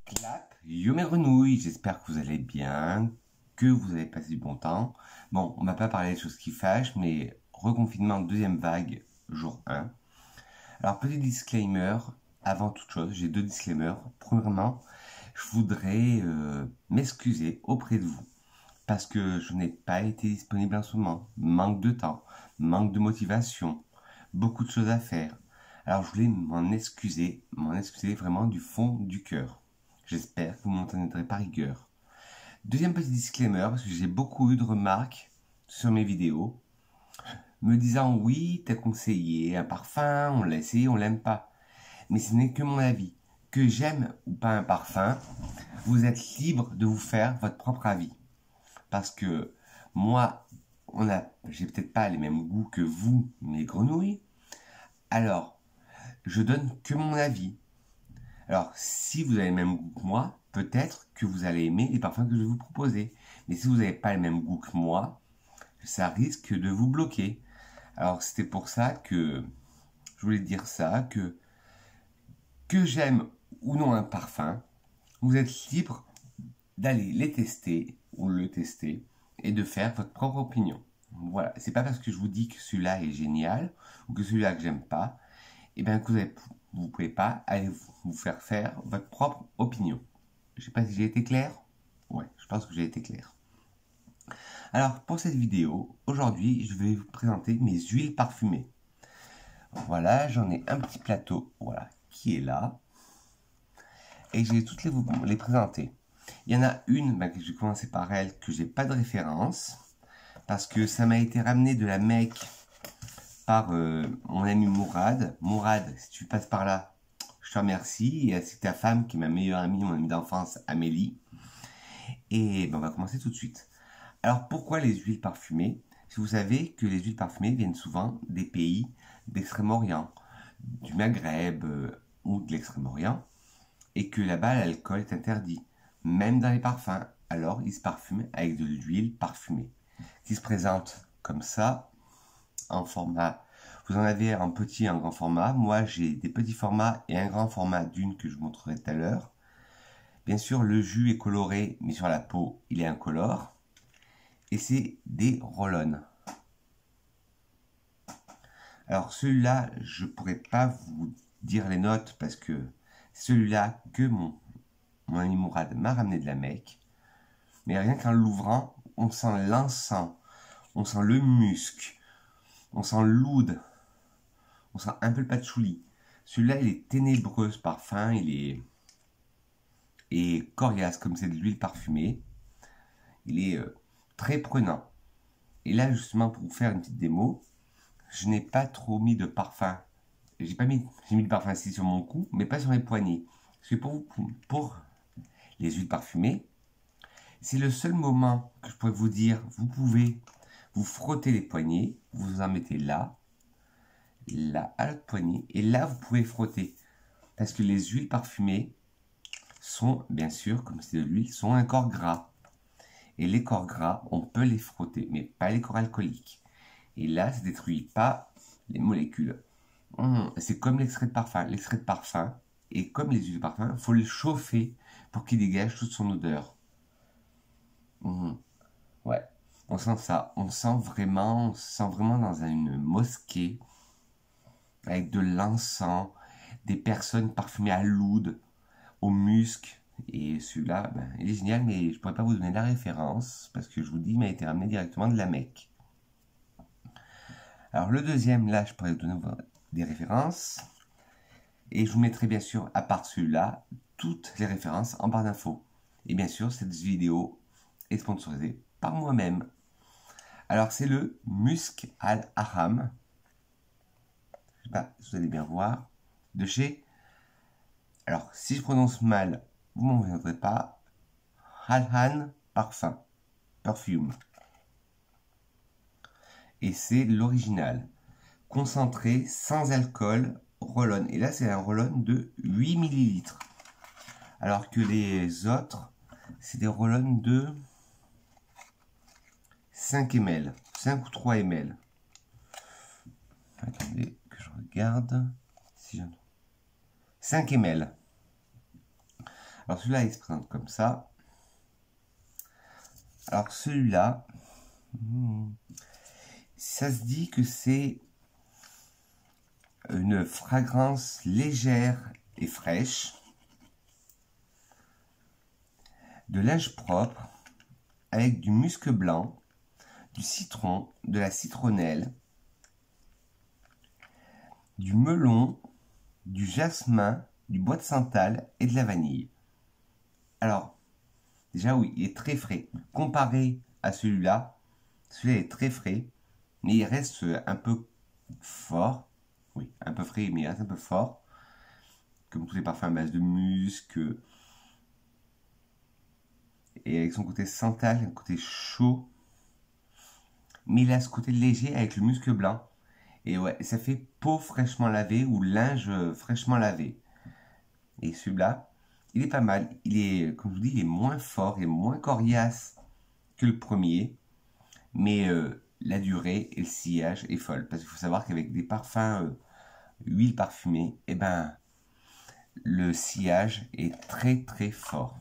Clap, yo mes grenouilles, j'espère que vous allez bien, que vous avez passé du bon temps. Bon, on va pas parler de choses qui fâchent, mais reconfinement deuxième vague, jour 1. Alors petit disclaimer, avant toute chose, j'ai deux disclaimers. Premièrement, je voudrais m'excuser auprès de vous, parce que je n'ai pas été disponible en ce moment. Manque de temps, manque de motivation, beaucoup de choses à faire. Alors je voulais m'en excuser vraiment du fond du cœur. J'espère que vous m'entendrez par rigueur. Deuxième petit disclaimer, parce que j'ai beaucoup eu de remarques sur mes vidéos, me disant oui, t'as conseillé un parfum, on l'a essayé, on l'aime pas. Mais ce n'est que mon avis. Que j'aime ou pas un parfum, vous êtes libre de vous faire votre propre avis. Parce que moi, j'ai peut-être pas les mêmes goûts que vous, mes grenouilles. Alors, je donne que mon avis. Alors, si vous avez le même goût que moi, peut-être que vous allez aimer les parfums que je vais vous proposer. Mais si vous n'avez pas le même goût que moi, ça risque de vous bloquer. Alors, c'était pour ça que je voulais dire ça, que j'aime ou non un parfum, vous êtes libre d'aller les tester ou le tester et de faire votre propre opinion. Voilà, c'est pas parce que je vous dis que celui-là est génial ou que celui-là que j'aime pas, et bien que vous pouvez pas aller vous faire votre propre opinion. Je sais pas si j'ai été clair. Ouais, je pense que j'ai été clair. Alors pour cette vidéo, aujourd'hui, je vais vous présenter mes huiles parfumées. Voilà, j'en ai un petit plateau, voilà, qui est là, et je vais toutes vous les présenter. Il y en a une, je vais commencer par elle, que j'ai pas de référence, parce que ça m'a été ramené de la Mecque par mon ami Mourad. Mourad, si tu passes par là, je te remercie, et ainsi que ta femme, qui est ma meilleure amie, mon amie d'enfance, Amélie. Et on va commencer tout de suite. Alors pourquoi les huiles parfumées? Si vous savez que les huiles parfumées viennent souvent des pays d'Extrême-Orient, du Maghreb ou de l'Extrême-Orient, et que là-bas l'alcool est interdit, même dans les parfums. Alors ils se parfument avec de l'huile parfumée, qui se présente comme ça, en format. Vous en avez un petit et un grand format. Moi j'ai des petits formats et un grand format d'une que je vous montrerai tout à l'heure. Bien sûr le jus est coloré, mais sur la peau il est incolore. Et c'est des roll-on. Alors celui-là, je ne pourrais pas vous dire les notes parce que celui-là que mon ami Mourad m'a ramené de la Mecque. Mais rien qu'en l'ouvrant, on sent l'encens, on sent le musc, on sent l'oud, on sent un peu le patchouli. Celui-là, il est ténébreux ce parfum, il est coriace comme c'est de l'huile parfumée. Il est très prenant. Et là, justement, pour vous faire une petite démo, je n'ai pas trop mis de parfum. J'ai mis le parfum ici sur mon cou, mais pas sur les poignets. Parce que pour les huiles parfumées, c'est le seul moment que je pourrais vous dire, vous pouvez vous frotter les poignets, vous en mettez là, là, à l'autre poignet, et là, vous pouvez frotter. Parce que les huiles parfumées sont, bien sûr, comme c'est de l'huile, sont un corps gras. Et les corps gras, on peut les frotter, mais pas les corps alcooliques. Et là, ça ne détruit pas les molécules. C'est comme l'extrait de parfum. L'extrait de parfum, et comme les huiles de parfum, il faut le chauffer pour qu'il dégage toute son odeur. Ouais, on sent ça. On se sent vraiment dans une mosquée, avec de l'encens, des personnes parfumées à l'oud, au musc. Et celui-là, il est génial, mais je ne pourrais pas vous donner la référence, parce que je vous dis, il m'a été ramené directement de la Mecque. Alors le deuxième, là, je pourrais vous donner des références. Et je vous mettrai bien sûr, à part celui-là, toutes les références en barre d'infos. Et bien sûr, cette vidéo est sponsorisée par moi-même. Alors c'est le Musk Al-Haram. Je sais pas si vous allez bien voir. De chez... Alors, si je prononce mal, vous m'en viendrez pas. Al-Han Parfum. Perfume. Et c'est l'original. Concentré, sans alcool, roll-on. Et là, c'est un roll-on de 8 ml. Alors que les autres, c'est des roll-on de 5 ml. 5 ou 3 ml. Attendez que je regarde. 5 ml. Alors celui-là, il se présente comme ça. Alors celui-là, ça se dit que c'est une fragrance légère et fraîche, de linge propre, avec du musc blanc, du citron, de la citronnelle, du melon, du jasmin, du bois de santal et de la vanille. Alors, déjà oui, il est très frais. Comparé à celui-là, celui-là est très frais, mais il reste un peu fort. Oui, un peu frais, mais il reste un peu fort. Comme tous les parfums à base de musc. Et avec son côté santal, un côté chaud. Mais il a ce côté léger avec le musc blanc. Et ouais, ça fait peau fraîchement lavée ou linge fraîchement lavé. Et celui-là, il est pas mal. Il est, comme je vous dis, il est moins fort et moins coriace que le premier. Mais la durée et le sillage est folle. Parce qu'il faut savoir qu'avec des parfums huile parfumée, eh ben, le sillage est très très fort.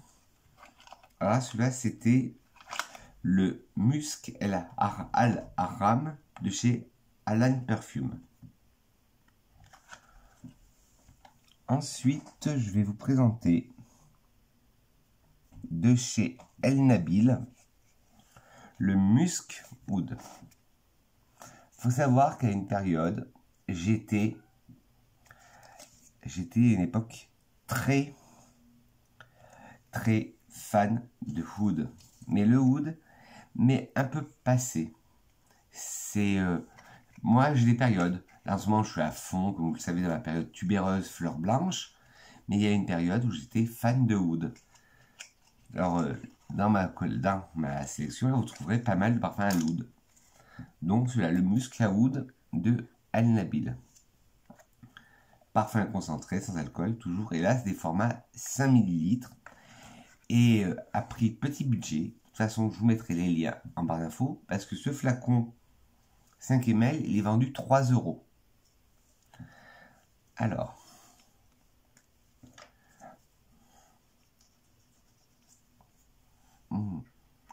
Alors celui-là, c'était le Musk Al Aram de chez Alan Perfume. Ensuite, je vais vous présenter de chez El Nabil le Musk Oud. Il faut savoir qu'à une période, j'étais à une époque très fan de oud. Mais le oud, mais un peu passé. C'est moi, j'ai des périodes. Là, en ce moment, je suis à fond, comme vous le savez, dans la période tubéreuse, fleur blanche. Mais il y a une période où j'étais fan de oud. Alors, dans ma sélection, vous trouverez pas mal de parfums à l'oud. Donc, celui-là, le Musc à Oud de Al Nabil. Parfum concentré, sans alcool, toujours. Et là, c'est des formats 5 ml. Et à prix petit budget. De toute façon, je vous mettrai les liens en barre d'infos. Parce que ce flacon 5 ml, il est vendu 3 €. Alors.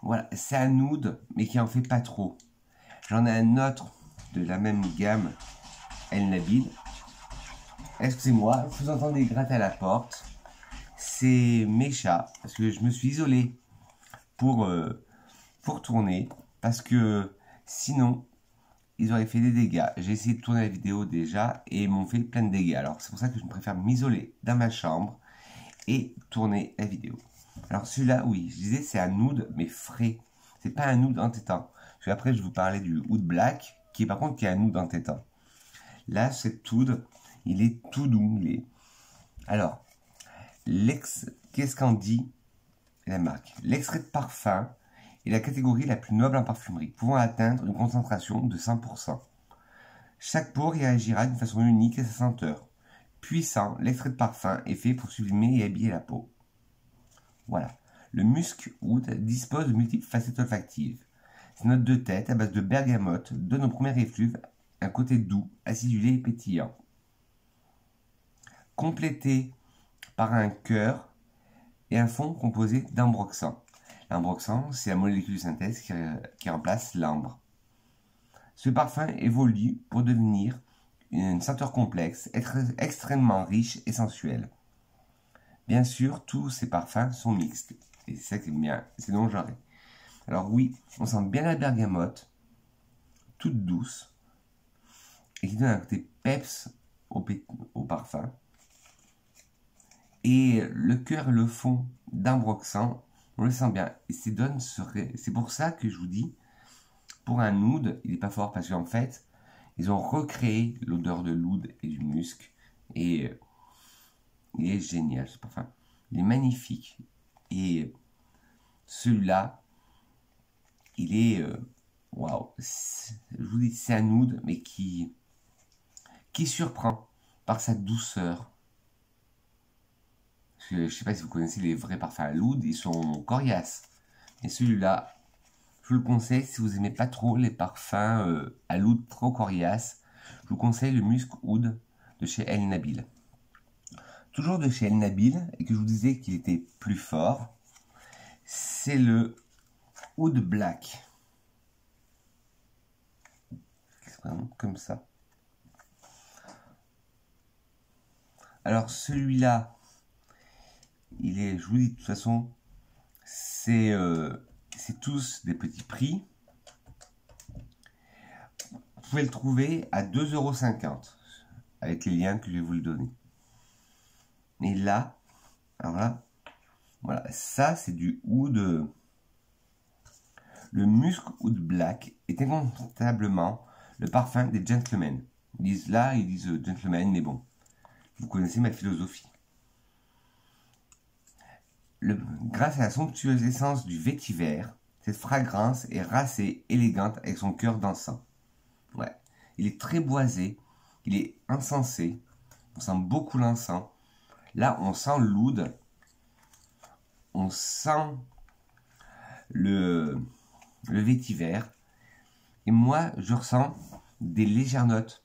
Voilà, c'est un oud, mais qui en fait pas trop. J'en ai un autre de la même gamme, El Nabil. Excusez-moi, vous entendez gratter à la porte. C'est mes chats, parce que je me suis isolé pour tourner, parce que sinon, ils auraient fait des dégâts. J'ai essayé de tourner la vidéo déjà, et ils m'ont fait plein de dégâts. Alors c'est pour ça que je préfère m'isoler dans ma chambre et tourner la vidéo. Alors celui-là, oui, je disais, c'est un oud, mais frais. C'est pas un oud entêtant. Parce qu'après, je vais vous parler du oud black, qui est par contre qui est un oud entêtant. Là, cet oud, il est tout doux. Alors, qu'est-ce qu'en dit la marque? L'extrait de parfum est la catégorie la plus noble en parfumerie, pouvant atteindre une concentration de 100%. Chaque pore réagira d'une façon unique à sa senteur. Puissant, l'extrait de parfum est fait pour sublimer et habiller la peau. Voilà. Le Musk Oud dispose de multiples facettes olfactives. Ses notes de tête à base de bergamote donnent au premier effluve un côté doux, acidulé et pétillant. Complété par un cœur et un fond composé d'ambroxan. L'ambroxan, c'est la molécule de synthèse qui remplace l'ambre. Ce parfum évolue pour devenir une senteur complexe, extrêmement riche et sensuelle. Bien sûr, tous ces parfums sont mixtes. Et c'est ça qui est bien, c'est non genré. Alors oui, on sent bien la bergamote, toute douce, et qui donne un côté peps au parfum. Et le cœur et le fond d'ambroxan, on le sent bien. Et c'est pour ça que je vous dis, pour un oud, il n'est pas fort, parce qu'en fait, ils ont recréé l'odeur de l'oud et du musc. Et il est génial ce parfum. Il est magnifique. Et celui-là, il est waouh. Je vous dis, c'est un oud, mais qui surprend par sa douceur. Je ne sais pas si vous connaissez les vrais parfums à l'oud, ils sont coriaces. Et celui-là, je vous le conseille si vous n'aimez pas trop les parfums à l'oud trop coriaces. Je vous conseille le Musk Oud de chez El Nabil. toujours de chez El Nabil, et que je vous disais qu'il était plus fort, c'est le Oud Black. C'est vraiment comme ça. Alors celui-là, il est, je vous dis de toute façon, c'est tous des petits prix. Vous pouvez le trouver à 2,50 € avec les liens que je vais vous le donner. Et là, alors là, voilà, ça c'est du oud. Le Musk Oud Black est incontestablement le parfum des gentlemen. Ils disent là, ils disent gentleman, mais bon, vous connaissez ma philosophie. Grâce à la somptueuse essence du vétiver, cette fragrance est racée, élégante avec son cœur d'encens. Ouais. Il est très boisé, il est insensé, on sent beaucoup l'encens. Là, on sent l'oud, on sent le vétiver, et moi, je ressens des légères notes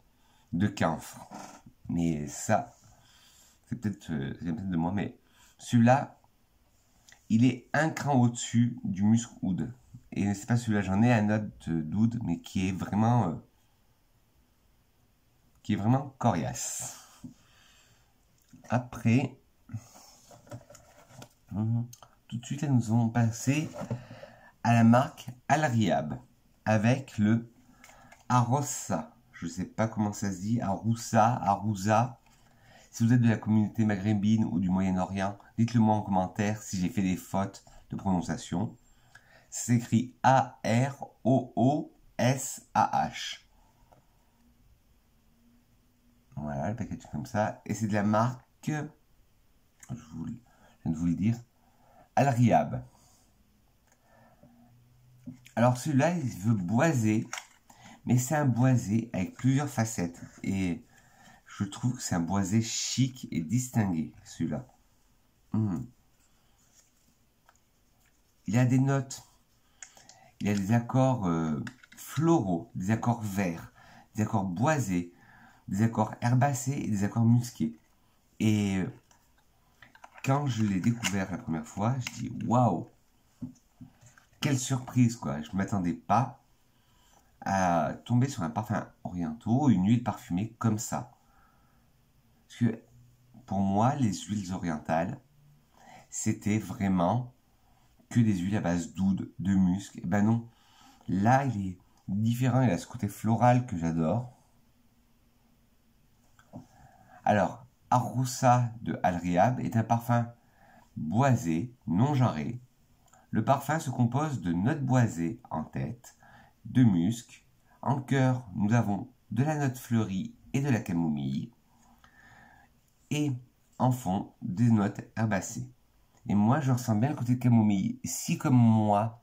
de camphre. Mais ça, c'est peut-être de moi, mais celui-là, il est un cran au-dessus du Musk Oud. Et c'est pas celui-là, j'en ai un autre d'oud, mais qui est vraiment coriace. Après, tout de suite, là, nous allons passer à la marque Al Riab avec le Arossa. Je ne sais pas comment ça se dit, Arousa. Si vous êtes de la communauté maghrébine ou du Moyen-Orient, dites-le moi en commentaire si j'ai fait des fautes de prononciation. C'est écrit A-R-O-O-S-A-H. Voilà, le package comme ça. Et c'est de la marque, je viens de vous le dire, Al Riab. Alors celui-là, il veut boiser, mais c'est un boisé avec plusieurs facettes. Et je trouve que c'est un boisé chic et distingué, celui-là. Il y a des notes, il y a des accords floraux, des accords verts, des accords boisés, des accords herbacés et des accords musqués. Et quand je l'ai découvert la première fois, je dis waouh, quelle surprise quoi. Je ne m'attendais pas à tomber sur un parfum orientaux, une huile parfumée comme ça. Parce que pour moi, les huiles orientales, c'était vraiment que des huiles à base d'oud, de musc. Et ben non, là il est différent, il a ce côté floral que j'adore. Alors, Aroussa de Al Riab est un parfum boisé, non genré. Le parfum se compose de notes boisées en tête, de musc. En cœur, nous avons de la note fleurie et de la camomille. Et en fond, des notes herbacées. Et moi, je ressens bien le côté de camomille. Si, comme moi,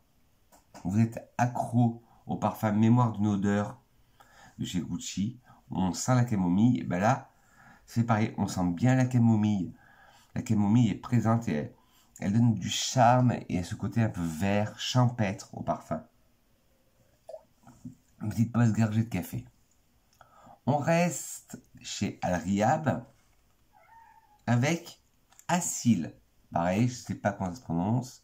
vous êtes accro au parfum Mémoire d'une odeur de chez Gucci, où on sent la camomille, et ben là, c'est pareil, on sent bien la camomille. La camomille est présente et elle donne du charme et ce côté un peu vert, champêtre au parfum. Une petite pause gorgée de café. On reste chez Al Riab avec Asil. Pareil, je ne sais pas comment ça se prononce.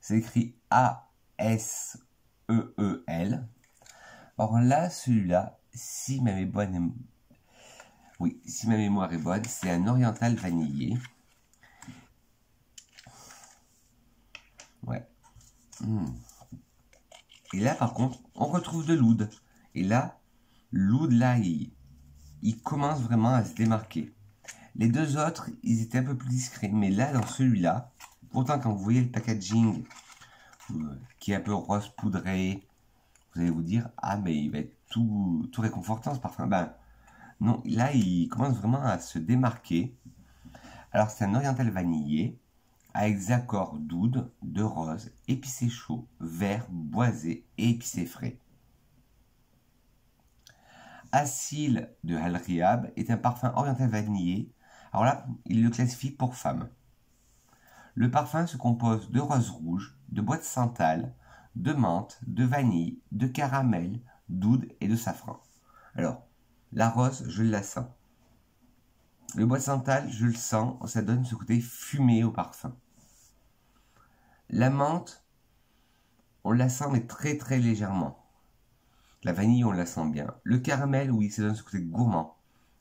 C'est écrit A-S-E-E-L. Or là, celui-là, si ma mémoire est bonne, c'est un oriental vanillé. Ouais. Et là, par contre, on retrouve de l'oud. Et là, l'oud, là, il commence vraiment à se démarquer. Les deux autres, ils étaient un peu plus discrets. Mais là, dans celui-là, pourtant, quand vous voyez le packaging qui est un peu rose poudré, vous allez vous dire, ah, mais il va être tout réconfortant ce parfum. Ben, non, là, il commence vraiment à se démarquer. Alors, c'est un oriental vanillé avec des accords d'oud, de rose, épicé chaud, vert, boisé et épicé frais. Asil de Al Riab est un parfum oriental vanillé. Alors là, il le classifie pour femmes. Le parfum se compose de rose rouge, de bois de santal, de menthe, de vanille, de caramel, d'oud et de safran. Alors, la rose, je la sens. Le bois de santal, je le sens, ça donne ce côté fumé au parfum. La menthe, on la sent mais très très légèrement. La vanille, on la sent bien. Le caramel, oui, ça donne ce côté gourmand.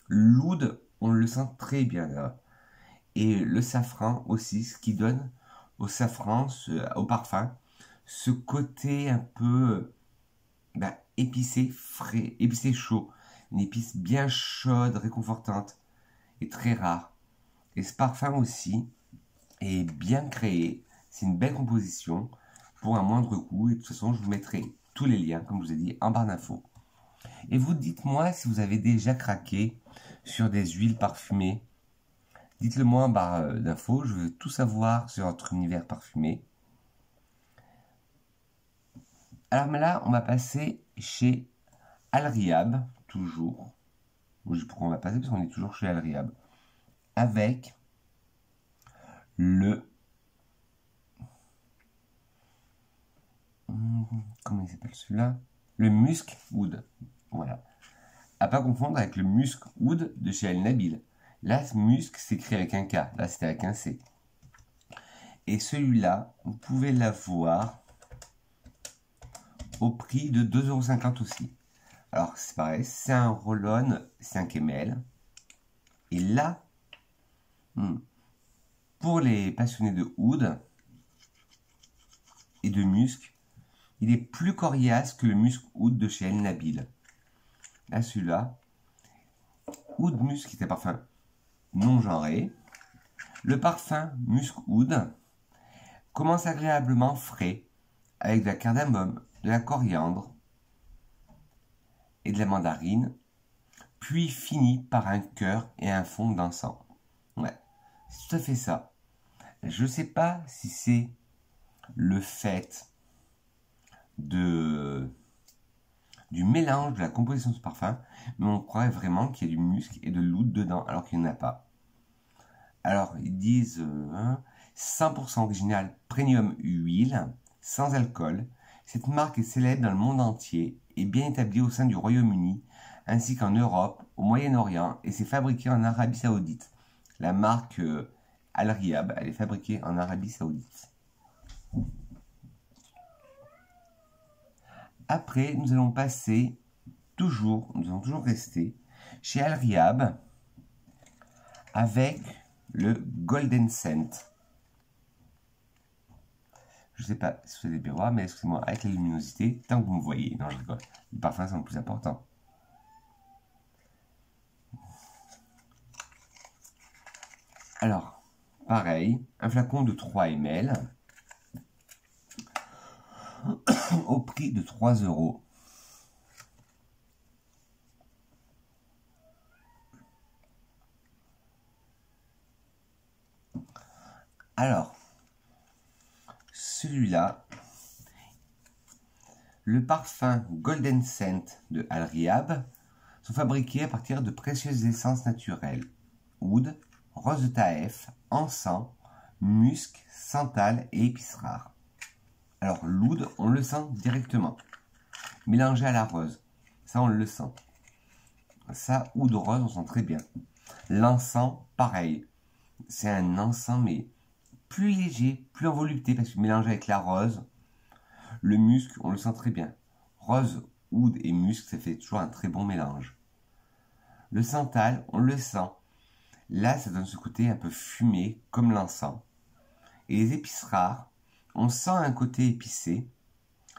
L'oud, on le sent très bien là. Et le safran aussi, ce qui donne au safran, au parfum, ce côté un peu épicé, frais, épicé chaud. Une épice bien chaude, réconfortante et très rare. Et ce parfum aussi est bien créé. C'est une belle composition pour un moindre coût. Et de toute façon, je vous mettrai tous les liens, comme je vous ai dit, en barre d'infos. Et vous dites-moi si vous avez déjà craqué sur des huiles parfumées. Dites-le moi en barre d'infos, je veux tout savoir sur votre univers parfumé. Alors là, on va passer chez Alriab, toujours. Je sais pourquoi on va passer, parce qu'on est toujours chez Alriab. Avec le... Comment il s'appelle celui-là? Le Musk Oud. Voilà. À pas confondre avec le Musk Oud de chez El Nabil. Là, Musk s'écrit avec un K. Là, c'était avec un C. Et celui-là, vous pouvez l'avoir au prix de 2,50 € aussi. Alors, c'est pareil, c'est un roll-on 5 ml. Et là, pour les passionnés de oud et de musc, il est plus coriace que le musc oud de chez El Nabil. Là, celui-là, oud musc est un parfum non genré. Le parfum musc oud commence agréablement frais, avec de la cardamome, de la coriandre et de la mandarine, puis finit par un cœur et un fond d'encens. Ouais, c'est tout à fait ça. Je ne sais pas si c'est le fait du mélange de la composition de ce parfum, mais on croirait vraiment qu'il y a du musc et de l'oud dedans, alors qu'il n'y en a pas. Alors, ils disent 100% original premium huile, sans alcool. Cette marque est célèbre dans le monde entier et bien établie au sein du Royaume-Uni, ainsi qu'en Europe, au Moyen-Orient, et c'est fabriqué en Arabie Saoudite. La marque Al-Riab, elle est fabriquée en Arabie Saoudite. Après, nous allons passer nous allons toujours rester chez Al-Riab avec le Golden Scent. Je ne sais pas si vous allez bien voir, mais excusez-moi, avec la luminosité, tant que vous me voyez, non je rigole, le parfum c'est le plus important. Alors, pareil, un flacon de 3 ml au prix de 3 €. Alors, celui-là, le parfum Golden Scent de Al-Riab sont fabriqués à partir de précieuses essences naturelles. Oud, rose de Taïf, encens, musc, santal et épices rares. Alors l'oud, on le sent directement. Mélangé à la rose, ça on le sent. Ça, oud rose, on sent très bien. L'encens, pareil. C'est un encens, mais plus léger, plus en volupté, parce que mélangé avec la rose. Le musc, on le sent très bien. Rose, oud et musc, ça fait toujours un très bon mélange. Le santal, on le sent. Là, ça donne ce côté un peu fumé, comme l'encens. Et les épices rares, on sent un côté épicé,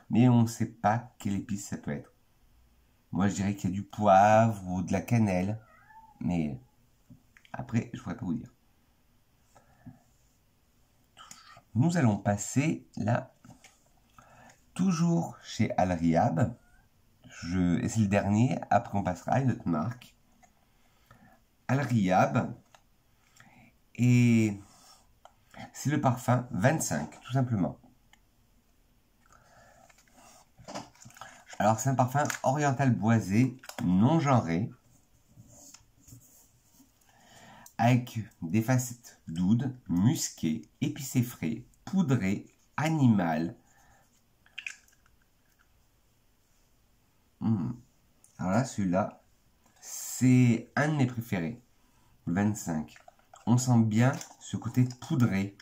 mais on ne sait pas quelle épice ça peut être. Moi, je dirais qu'il y a du poivre ou de la cannelle, mais après, je ne pourrais pas vous dire. Nous allons passer là, toujours chez Al-Riab. Et c'est le dernier, après on passera à une autre marque. Al-Riab, et c'est le parfum 25, tout simplement. Alors c'est un parfum oriental boisé, non genré, avec des facettes d'oud, musqué, épicé frais, poudré, animal. Alors là, celui-là, c'est un de mes préférés. le 25. On sent bien ce côté poudré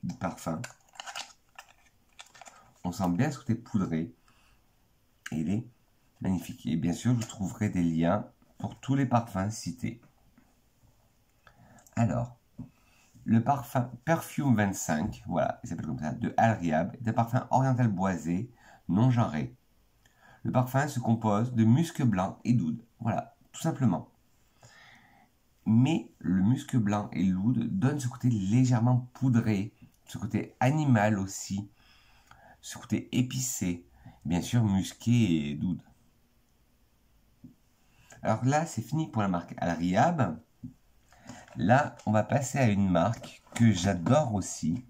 du parfum. On sent bien ce côté poudré. Et il est magnifique. Et bien sûr, je trouverai des liens pour tous les parfums cités. Alors, le parfum Perfume 25, voilà, il s'appelle comme ça, de Al Riab, est un parfum oriental boisé, non genré. Le parfum se compose de musc blanc et d'oud. Voilà, tout simplement. Mais le musc blanc et l'oud donnent ce côté légèrement poudré, ce côté animal aussi, ce côté épicé, bien sûr musqué et d'oud. Alors là, c'est fini pour la marque Al Riab. Là, on va passer à une marque que j'adore aussi.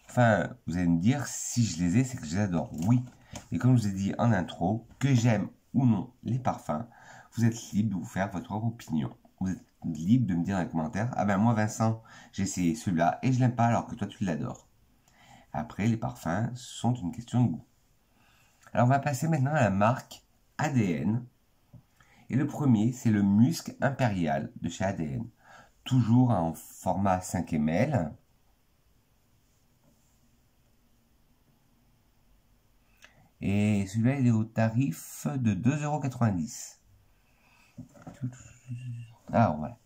Enfin, vous allez me dire, si je les ai, c'est que je les adore. Oui, mais comme je vous ai dit en intro, que j'aime ou non les parfums, vous êtes libre de vous faire votre propre opinion. Vous êtes libre de me dire dans les commentaires, ah ben moi Vincent, j'ai essayé celui-là et je l'aime pas alors que toi tu l'adores. Après, les parfums sont une question de goût. Alors on va passer maintenant à la marque ADN. Et le premier, c'est le Musc Impérial de chez ADN. Toujours en format 5 ml. Et celui-là, il est au tarif de 2,90 €. Alors voilà.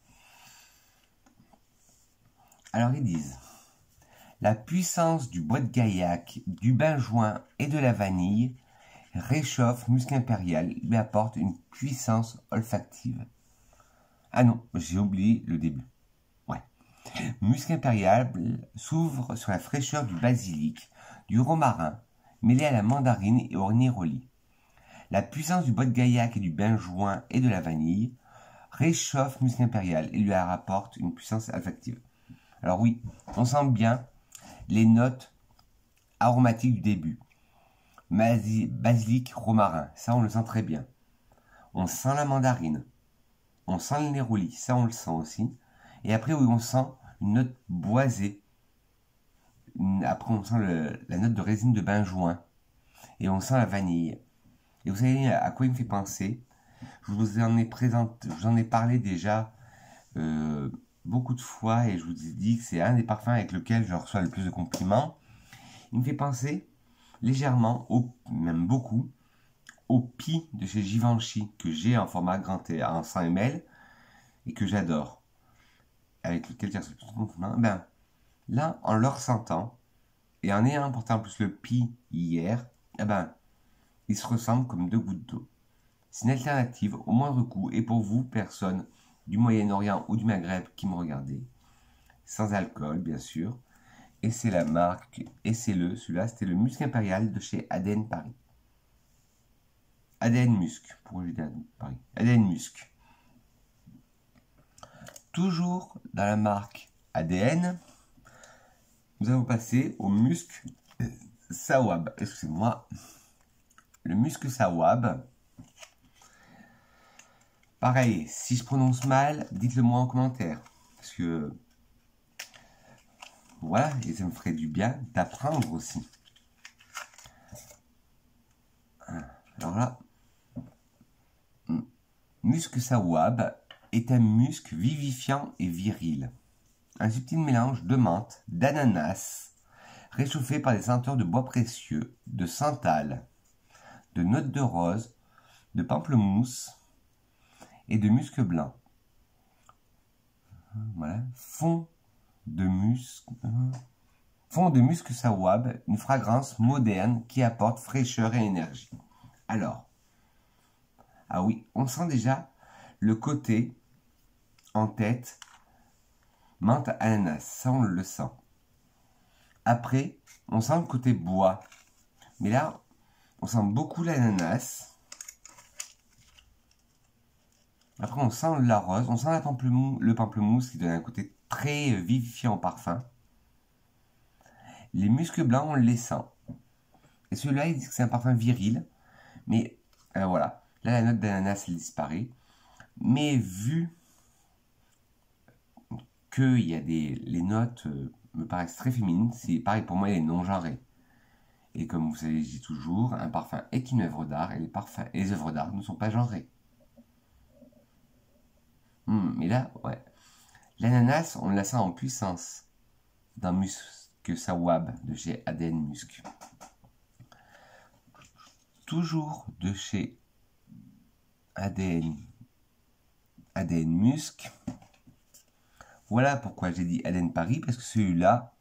Alors ils disent, la puissance du bois de gaillac, du benjoin et de la vanille réchauffe Musc Impérial, lui apporte une puissance olfactive. Ah non, j'ai oublié le début. Ouais. Musc Impérial s'ouvre sur la fraîcheur du basilic, du romarin, mêlé à la mandarine et au néroli. La puissance du bois de gaillac et du benjoin et de la vanille réchauffe Musc Impérial et lui rapporte une puissance olfactive. Alors oui, on sent bien les notes aromatiques du début. Basilic, romarin, ça on le sent très bien. On sent la mandarine, on sent le néroli, ça on le sent aussi. Et après oui, on sent une note boisée. Après on sent la note de résine de benjoin. Et on sent la vanille. Et vous savez à quoi il me fait penser? Je vous en ai parlé déjà beaucoup de fois et je vous ai dit que c'est un des parfums avec lequel je reçois le plus de compliments. Il me fait penser légèrement, même beaucoup, au Pi de chez Givenchy que j'ai en format grand en 100 ml et que j'adore. Avec lequel j'ai reçu le plus de compliments. Ben, là, en le ressentant et en ayant porté en plus le Pi hier, eh ben, ils se ressemblent comme deux gouttes d'eau. C'est une alternative au moindre coût et pour vous, personne du Moyen-Orient ou du Maghreb qui me regardez, sans alcool bien sûr, et c'est la marque, et c'est celui-là, c'était le Musc Impérial de chez ADN Paris. ADN Musc, pourquoi j'ai dit ADN Paris? ADN Musc. Toujours dans la marque ADN, nous allons passer au Musc Sawab, excusez-moi, le Musc Sawab. Pareil, si je prononce mal, dites-le moi en commentaire. Parce que, voilà, et ça me ferait du bien d'apprendre aussi. Alors là, Musc Sawab est un musc vivifiant et viril. Un subtil mélange de menthe, d'ananas, réchauffé par des senteurs de bois précieux, de santal, de notes de rose, de pamplemousse, et de musc blanc. Voilà. Fond de musc Sawab, une fragrance moderne qui apporte fraîcheur et énergie. Alors, ah oui, on sent déjà le côté en tête menthe ananas, ça on le sent. Après, on sent le côté bois, mais là, on sent beaucoup l'ananas. Après, on sent la rose, on sent le pamplemousse qui donne un côté très vivifiant au parfum. Les muscs blancs, on les sent. Et celui-là, il dit que c'est un parfum viril. Mais voilà, là, la note d'ananas, elle disparaît. Mais vu que les notes me paraissent très féminines, c'est pareil pour moi, il est non genré. Et comme vous savez, je dis toujours, un parfum est une œuvre d'art et les œuvres d'art ne sont pas genrées. Mais là, ouais. L'ananas, on la sent en puissance dans Musc Sawab de chez ADN Musc. Toujours de chez ADN Musc. Voilà pourquoi j'ai dit ADN Paris, parce que celui-là,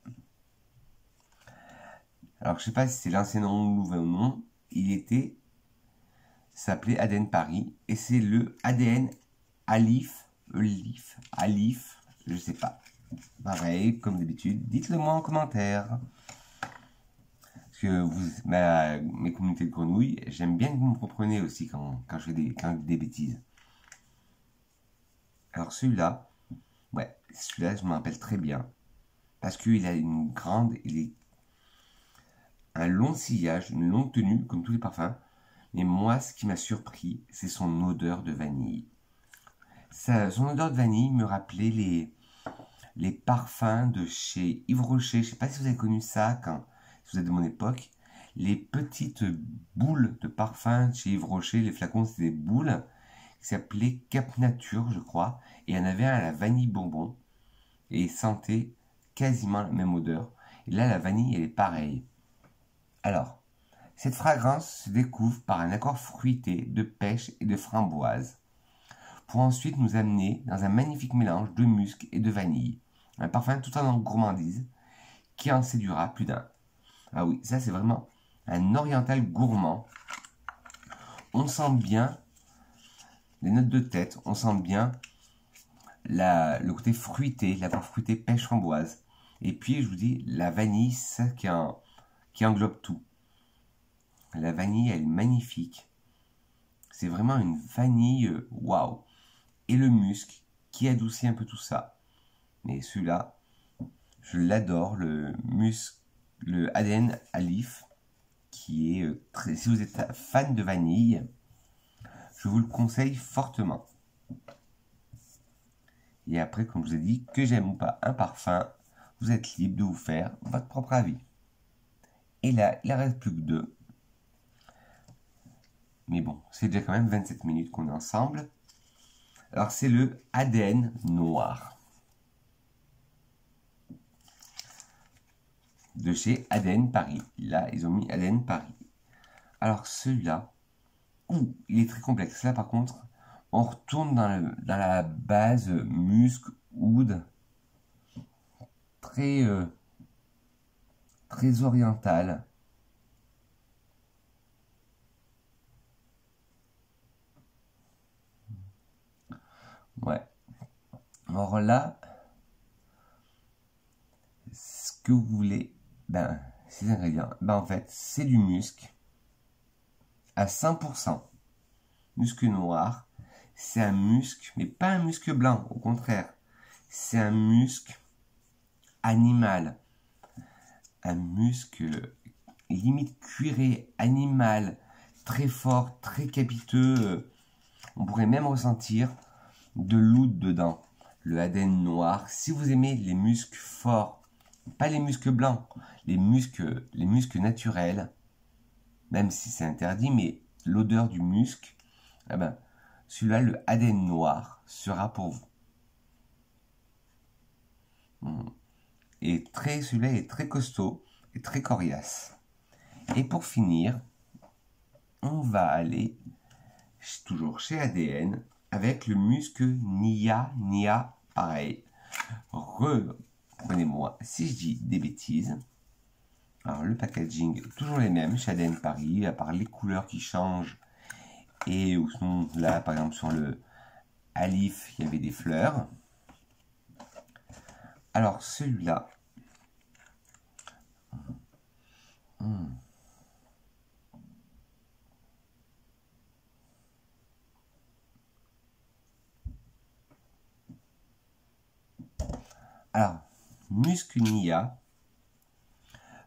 alors je sais pas si c'est l'ancien nom ou le nouveau nom, s'appelait ADN Paris, et c'est le ADN Alif, je sais pas. Pareil, comme d'habitude, dites-le moi en commentaire. Parce que mes communautés de grenouilles, j'aime bien que vous me compreniez aussi quand je dis des bêtises. Alors celui-là, ouais, celui-là je m'en rappelle très bien. Parce qu'il a un long sillage, une longue tenue, comme tous les parfums. Mais moi, ce qui m'a surpris, c'est son odeur de vanille. Son odeur de vanille me rappelait les parfums de chez Yves Rocher. Je ne sais pas si vous avez connu ça, si vous êtes de mon époque. Les petites boules de parfum chez Yves Rocher, les flacons, c'était des boules qui s'appelaient Cap Nature, je crois. Et il y en avait un à la vanille bonbon. Et il sentait quasiment la même odeur. Et là, la vanille, elle est pareille. Alors, cette fragrance se découvre par un accord fruité de pêche et de framboise, pour ensuite nous amener dans un magnifique mélange de musc et de vanille. Un parfum tout en gourmandise qui en séduira plus d'un. Ah oui, ça c'est vraiment un oriental gourmand. On sent bien les notes de tête, on sent bien le côté fruité, l'accord fruité pêche framboise. Et puis je vous dis, la vanille, c'est ça qui englobe tout. La vanille, elle est magnifique. C'est vraiment une vanille, waouh. Et le musc qui adoucit un peu tout ça. Mais celui-là, je l'adore, le ADN Alif, qui est très... Si vous êtes fan de vanille, je vous le conseille fortement. Et après, comme je vous ai dit, que j'aime ou pas un parfum, vous êtes libre de vous faire votre propre avis. Et là, il ne reste plus que 2. Mais bon, c'est déjà quand même 27 minutes qu'on est ensemble. Alors, c'est le ADN noir. De chez ADN Paris. Là, ils ont mis ADN Paris. Alors, celui-là, il est très complexe. Là, par contre, on retourne dans la base musc, oud, très orientale. Ouais. Alors là, ce que vous voulez, ces ingrédients, en fait, c'est du musc à 100%. Musc noir, c'est un musc, mais pas un musc blanc, au contraire. C'est un musc animal. Un musc limite cuiré, animal, très fort, très capiteux. On pourrait même ressentir de l'oud dedans. Le ADN noir. Si vous aimez les muscles forts, pas les muscles blancs, les muscles naturels, même si c'est interdit, mais l'odeur du musc, celui-là, le ADN noir, sera pour vous. Et celui-là est très costaud et très coriace. Et pour finir, on va aller toujours chez ADN avec le musc Nia, pareil. Reprenez-moi si je dis des bêtises. Alors le packaging, toujours les mêmes chez ADN Paris, à part les couleurs qui changent. Et où sont là, par exemple, sur le Alif, il y avait des fleurs. Alors celui-là, alors, musc Nia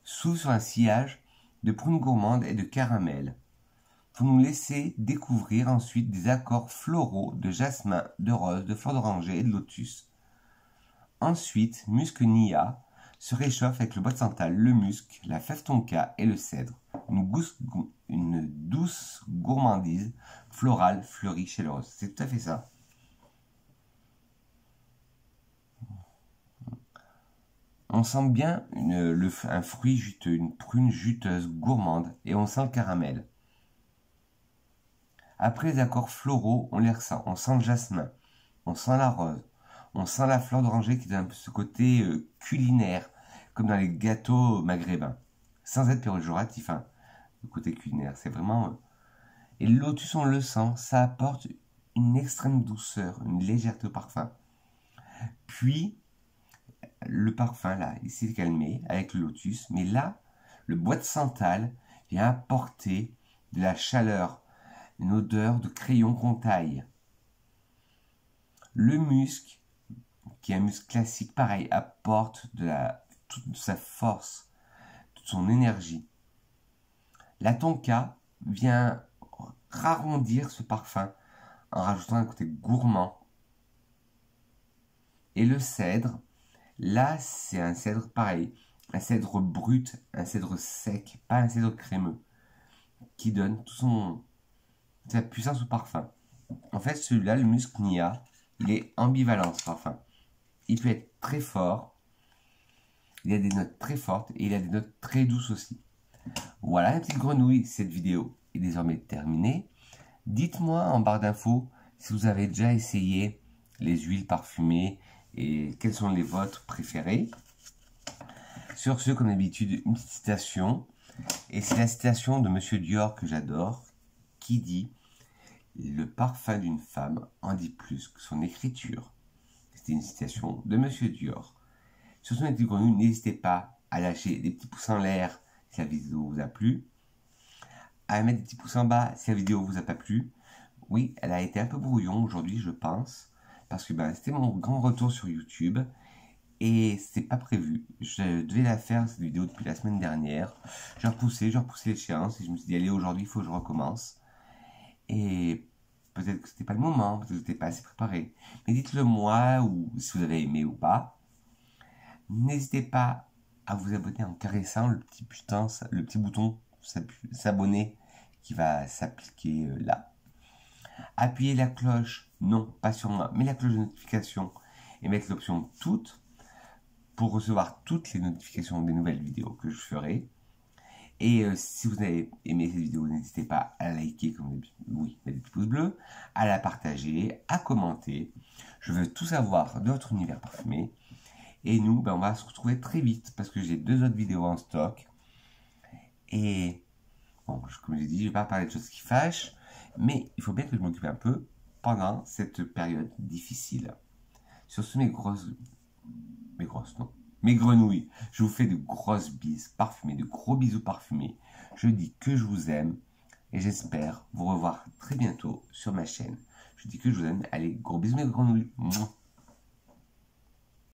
s'ouvre sur un sillage de prunes gourmandes et de caramel. Pour nous laisser découvrir ensuite des accords floraux de jasmin, de rose, de fleurs d'oranger et de lotus. Ensuite, musc Nia se réchauffe avec le bois de santal, le musc, la fève tonka et le cèdre. Une douce gourmandise florale, fleurie, chaleureuse. C'est tout à fait ça. On sent bien un fruit juteux, une prune juteuse, gourmande, et on sent le caramel. Après les accords floraux, on les ressent. On sent le jasmin, on sent la rose, on sent la fleur d'oranger qui donne un peu ce côté culinaire, comme dans les gâteaux maghrébins, sans être péjoratif, hein, le côté culinaire. C'est vraiment... Et le lotus, on le sent, ça apporte une extrême douceur, une légèreté au parfum. Puis, le parfum, là, il s'est calmé avec le lotus, mais là, le bois de santal vient apporter de la chaleur, une odeur de crayon qu'on taille. Le musc, qui est un musc classique, pareil, apporte toute sa force, toute son énergie. La tonka vient rarendir ce parfum en rajoutant un côté gourmand. Et le cèdre, là, c'est un cèdre pareil, un cèdre brut, un cèdre sec, pas un cèdre crémeux, qui donne sa puissance au parfum. En fait, celui-là, le musc Nia, il est ambivalent ce parfum. Il peut être très fort, il a des notes très fortes et il a des notes très douces aussi. Voilà, la petite grenouille, cette vidéo est désormais terminée. Dites-moi en barre d'infos si vous avez déjà essayé les huiles parfumées et quelles sont les vôtres préférées. Sur ce, comme d'habitude, une petite citation. Et c'est la citation de Monsieur Dior que j'adore, qui dit « Le parfum d'une femme en dit plus que son écriture ». C'était une citation de Monsieur Dior. Sur ce, mes petites grenouilles, n'hésitez pas à lâcher des petits pouces en l'air si la vidéo vous a plu, à mettre des petits pouces en bas si la vidéo vous a pas plu. Oui, elle a été un peu brouillon aujourd'hui, je pense, parce que c'était mon grand retour sur YouTube et c'était pas prévu. Je devais la faire cette vidéo depuis la semaine dernière. J'ai repoussé l'échéance et je me suis dit allez, aujourd'hui il faut que je recommence. Et peut-être que c'était pas le moment, peut-être que j'étais pas assez préparé. Mais dites-le moi, ou si vous avez aimé ou pas. N'hésitez pas à vous abonner en caressant le petit bouton s'abonner qui va s'appliquer là. Appuyez la cloche, non pas sur moi, mais la cloche de notification et mettre l'option toutes pour recevoir toutes les notifications des nouvelles vidéos que je ferai. Et si vous avez aimé cette vidéo, n'hésitez pas à la liker, comme d'habitude, oui, mettre des petits pouces bleus, à la partager, à commenter. Je veux tout savoir de votre univers parfumé. Et nous, on va se retrouver très vite parce que j'ai 2 autres vidéos en stock. Et bon, comme j'ai dit, je ne vais pas parler de choses qui fâchent, mais il faut bien que je m'occupe un peu pendant cette période difficile. Sur ce, mes grenouilles, je vous fais de grosses bises parfumées, de gros bisous parfumés. Je dis que je vous aime et j'espère vous revoir très bientôt sur ma chaîne. Je dis que je vous aime. Allez, gros bisous mes grenouilles. Mouah.